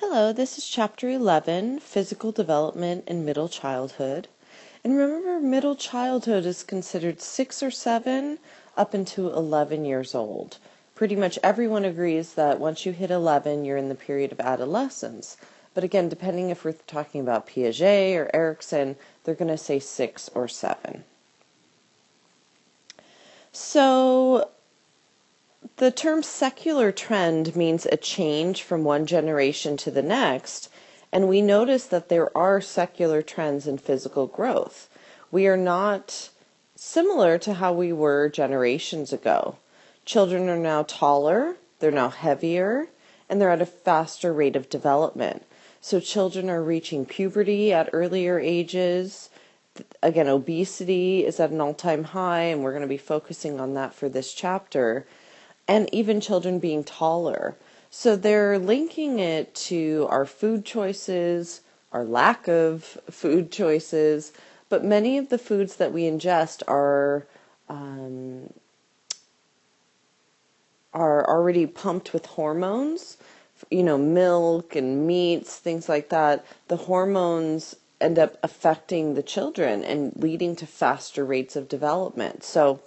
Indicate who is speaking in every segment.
Speaker 1: Hello, this is Chapter 11, Physical Development in Middle Childhood. And remember, middle childhood is considered 6 or 7 up into 11 years old. Pretty much everyone agrees that once you hit 11, you're in the period of adolescence. But again, depending if we're talking about Piaget or Erikson, they're going to say 6 or 7. So, the term secular trend means a change from one generation to the next, and we notice that there are secular trends in physical growth. We are not similar to how we were generations ago. Children are now taller, they're now heavier, and they're at a faster rate of development. So children are reaching puberty at earlier ages. Again, obesity is at an all-time high, and we're going to be focusing on that for this chapter. And even children being taller. So they're linking it to our food choices, our lack of food choices, but many of the foods that we ingest are already pumped with hormones, milk and meats, things like that. The hormones end up affecting the children and leading to faster rates of development. So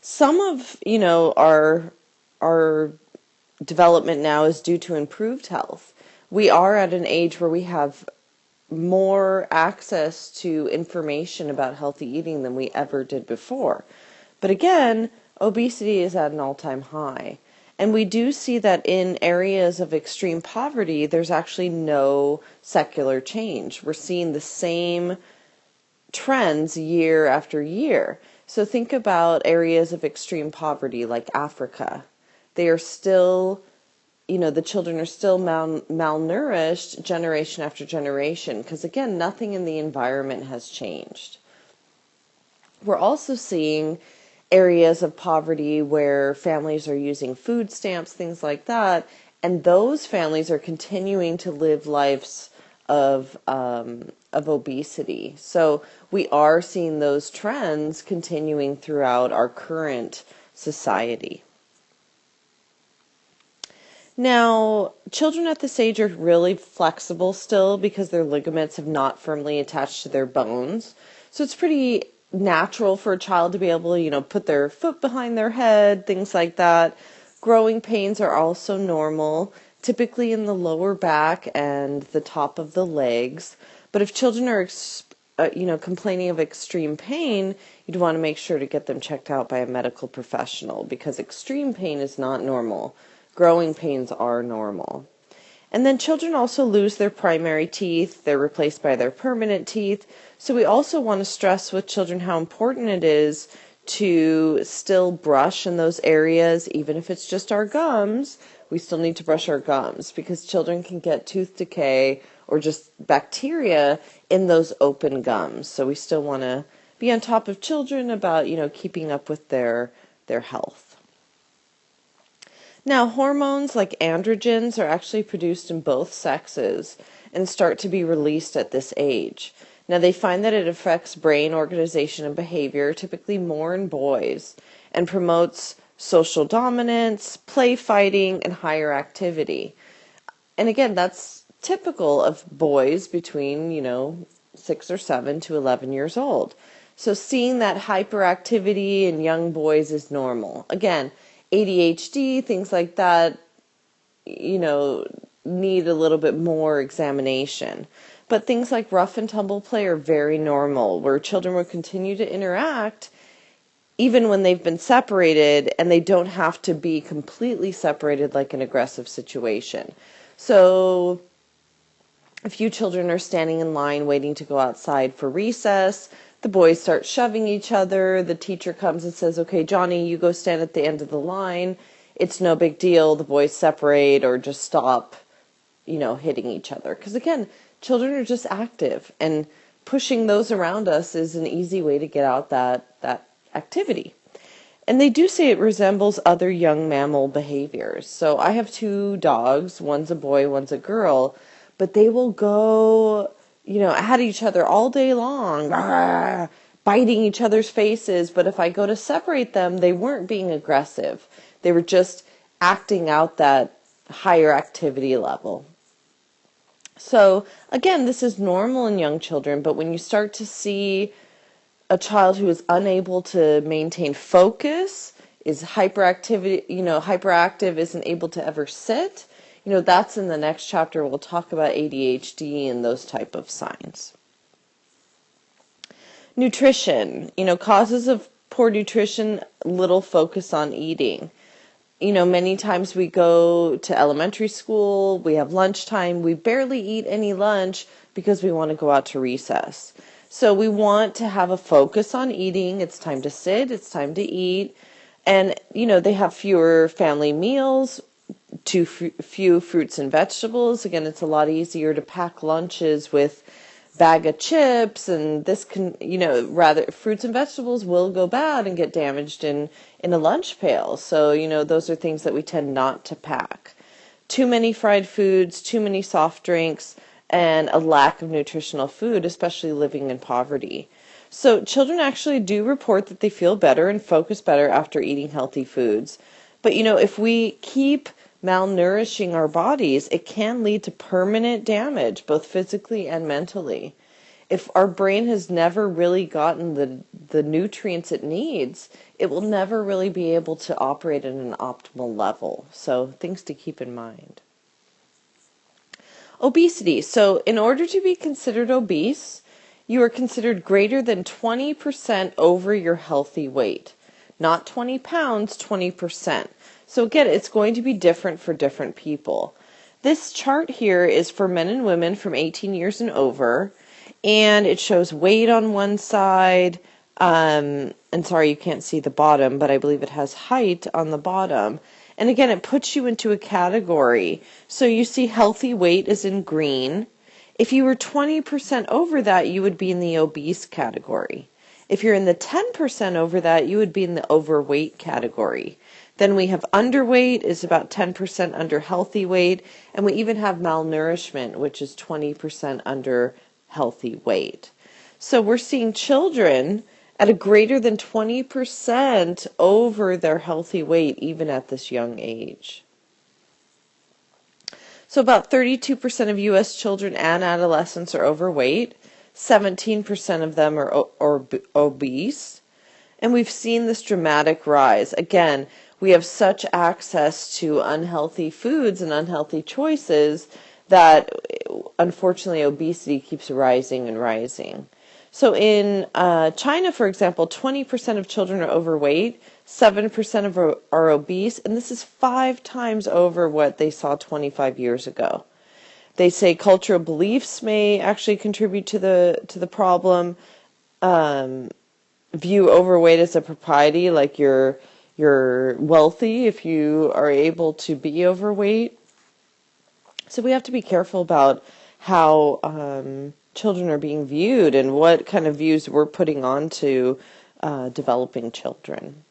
Speaker 1: some of, our development now is due to improved health. We are at an age where we have more access to information about healthy eating than we ever did before. But again, obesity is at an all-time high. And we do see that in areas of extreme poverty, there's actually no secular change. We're seeing the same trends year after year. So think about areas of extreme poverty like Africa. They are still, the children are still malnourished generation after generation because, again, nothing in the environment has changed. We're also seeing areas of poverty where families are using food stamps, things like that, and those families are continuing to live lives of obesity. So we are seeing those trends continuing throughout our current society. Now, children at this age are really flexible still because their ligaments have not firmly attached to their bones. So it's pretty natural for a child to be able to, put their foot behind their head, things like that. Growing pains are also normal, typically in the lower back and the top of the legs. But if children are, complaining of extreme pain, you'd want to make sure to get them checked out by a medical professional because extreme pain is not normal. Growing pains are normal. And then children also lose their primary teeth. They're replaced by their permanent teeth. So we also want to stress with children how important it is to still brush in those areas, even if it's just our gums. We still need to brush our gums because children can get tooth decay or just bacteria in those open gums. So we still want to be on top of children about, keeping up with their health. Now, hormones like androgens are actually produced in both sexes and start to be released at this age. Now, they find that it affects brain organization and behavior, typically more in boys, and promotes social dominance, play fighting, and higher activity. And again, that's typical of boys between, 6 or 7 to 11 years old. So seeing that hyperactivity in young boys is normal. Again, ADHD, things like that, need a little bit more examination. But things like rough and tumble play are very normal, where children will continue to interact even when they've been separated, and they don't have to be completely separated like an aggressive situation. So if you children are standing in line waiting to go outside for recess, the boys start shoving each other. The teacher comes and says, okay, Johnny, you go stand at the end of the line. It's no big deal. The boys separate or just stop, hitting each other. Because again, children are just active, and pushing those around us is an easy way to get out that activity. And they do say it resembles other young mammal behaviors. So I have 2 dogs. One's a boy, one's a girl. But they will go, at each other all day long, biting each other's faces. But if I go to separate them, they weren't being aggressive. They were just acting out that higher activity level. So again, this is normal in young children, but when you start to see a child who is unable to maintain focus, is hyperactive, isn't able to ever sit, that's in the next chapter. We'll talk about ADHD and those type of signs. Nutrition, causes of poor nutrition, little focus on eating. Many times we go to elementary school, we have lunchtime, we barely eat any lunch because we want to go out to recess. So we want to have a focus on eating. It's time to sit, it's time to eat. And, they have fewer family meals, too few fruits and vegetables. Again, it's a lot easier to pack lunches with bag of chips, and this can, rather fruits and vegetables will go bad and get damaged in a lunch pail. So, those are things that we tend not to pack. Too many fried foods, too many soft drinks, and a lack of nutritional food, especially living in poverty. So children actually do report that they feel better and focus better after eating healthy foods. But, if we keep malnourishing our bodies, it can lead to permanent damage, both physically and mentally. If our brain has never really gotten the nutrients it needs, it will never really be able to operate at an optimal level. So things to keep in mind. Obesity. So in order to be considered obese, you are considered greater than 20% over your healthy weight. Not 20 pounds, 20%. So again, it's going to be different for different people. This chart here is for men and women from 18 years and over, and it shows weight on one side, and sorry you can't see the bottom, but I believe it has height on the bottom. And again, it puts you into a category. So you see healthy weight is in green. If you were 20% over that, you would be in the obese category. If you're in the 10% over that, you would be in the overweight category. Then we have underweight is about 10% under healthy weight, and we even have malnourishment, which is 20% under healthy weight. So we're seeing children at a greater than 20% over their healthy weight, even at this young age. So about 32% of U.S. children and adolescents are overweight. 17% of them are obese. And we've seen this dramatic rise. Again, we have such access to unhealthy foods and unhealthy choices that unfortunately obesity keeps rising and rising. So in China, for example, 20% of children are overweight, 7% are obese, and this is 5 times over what they saw 25 years ago. They say cultural beliefs may actually contribute to the problem. View overweight as a propriety, like you're wealthy if you are able to be overweight. So we have to be careful about how children are being viewed and what kind of views we're putting on to developing children.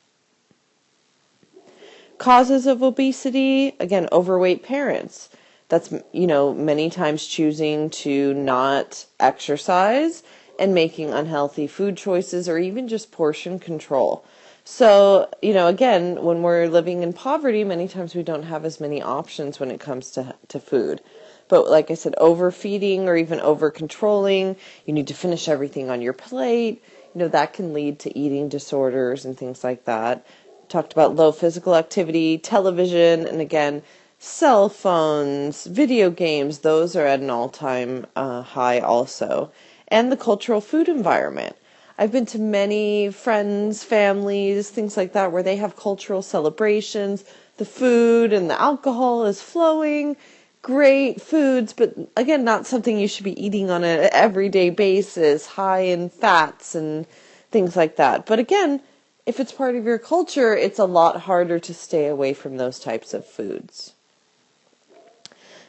Speaker 1: Causes of obesity, again, overweight parents. That's, many times choosing to not exercise and making unhealthy food choices or even just portion control. So, again, when we're living in poverty, many times we don't have as many options when it comes to food. But like I said, overfeeding or even over-controlling, you need to finish everything on your plate, that can lead to eating disorders and things like that. Talked about low physical activity, television, and again, cell phones, video games, those are at an all-time high also. And the cultural food environment. I've been to many friends, families, things like that, where they have cultural celebrations. The food and the alcohol is flowing. Great foods, but again, not something you should be eating on an everyday basis, high in fats and things like that. But again, if it's part of your culture, it's a lot harder to stay away from those types of foods.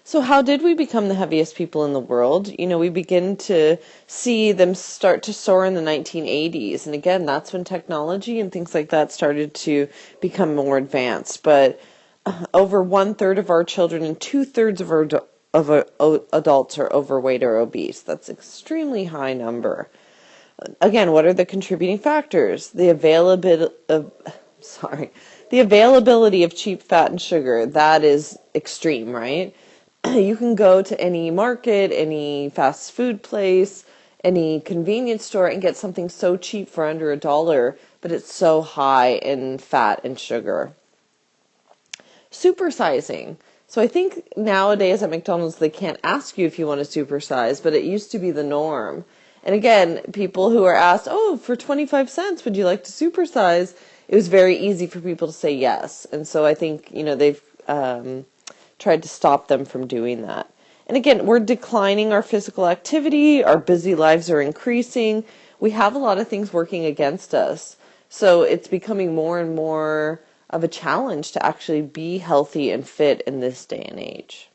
Speaker 1: So how did we become the heaviest people in the world? We begin to see them start to soar in the 1980s. And again, that's when technology and things like that started to become more advanced. But over 1/3 of our children and 2/3 of our adults are overweight or obese. That's an extremely high number. Again, what are the contributing factors? The availability of cheap fat and sugar. That is extreme, right? You can go to any market, any fast food place, any convenience store and get something so cheap for under $1, but it's so high in fat and sugar. Supersizing. So I think nowadays at McDonald's they can't ask you if you want to supersize, but it used to be the norm. And again, people who are asked, oh, for 25 cents, would you like to supersize? It was very easy for people to say yes. And so I think, they've tried to stop them from doing that. And again, we're declining our physical activity. Our busy lives are increasing. We have a lot of things working against us. So it's becoming more and more of a challenge to actually be healthy and fit in this day and age.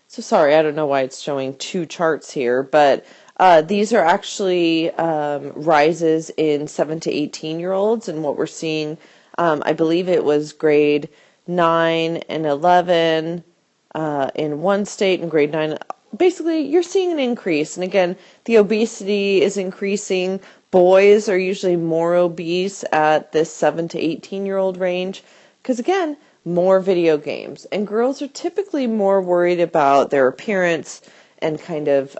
Speaker 1: So sorry, I don't know why it's showing two charts here, but these are actually rises in 7 to 18-year-olds, and what we're seeing, I believe it was grade 9 and 11 in one state, and grade 9. Basically, you're seeing an increase, and again, the obesity is increasing. Boys are usually more obese at this 7 to 18-year-old range, because again, more video games. And girls are typically more worried about their appearance and kind of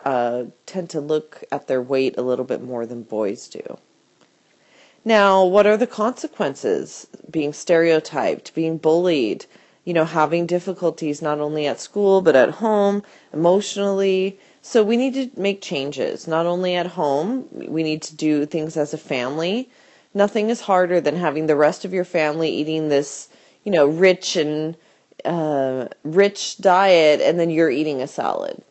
Speaker 1: tend to look at their weight a little bit more than boys do. Now, what are the consequences? Being stereotyped, being bullied, having difficulties not only at school but at home, emotionally. So we need to make changes, not only at home. We need to do things as a family. Nothing is harder than having the rest of your family eating this, rich and rich diet, and then you're eating a salad.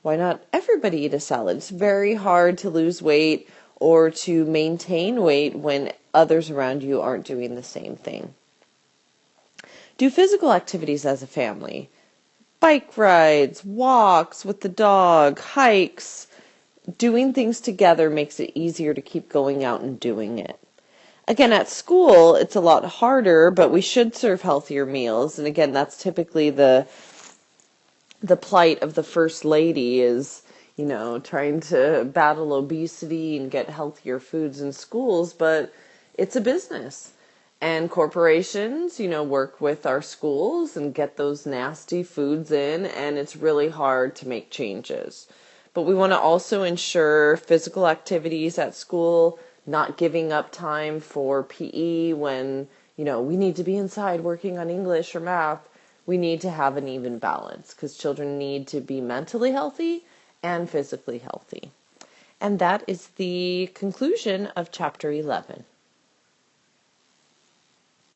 Speaker 1: Why not everybody eat a salad? It's very hard to lose weight or to maintain weight when others around you aren't doing the same thing. Do physical activities as a family. Bike rides, walks with the dog, hikes. Doing things together makes it easier to keep going out and doing it. Again, at school, it's a lot harder, but we should serve healthier meals. And again, that's typically the plight of the first lady is, trying to battle obesity and get healthier foods in schools, but it's a business. And corporations, work with our schools and get those nasty foods in, and it's really hard to make changes. But we want to also ensure physical activities at school, not giving up time for PE when, we need to be inside working on English or math. We need to have an even balance because children need to be mentally healthy and physically healthy. And that is the conclusion of Chapter 11.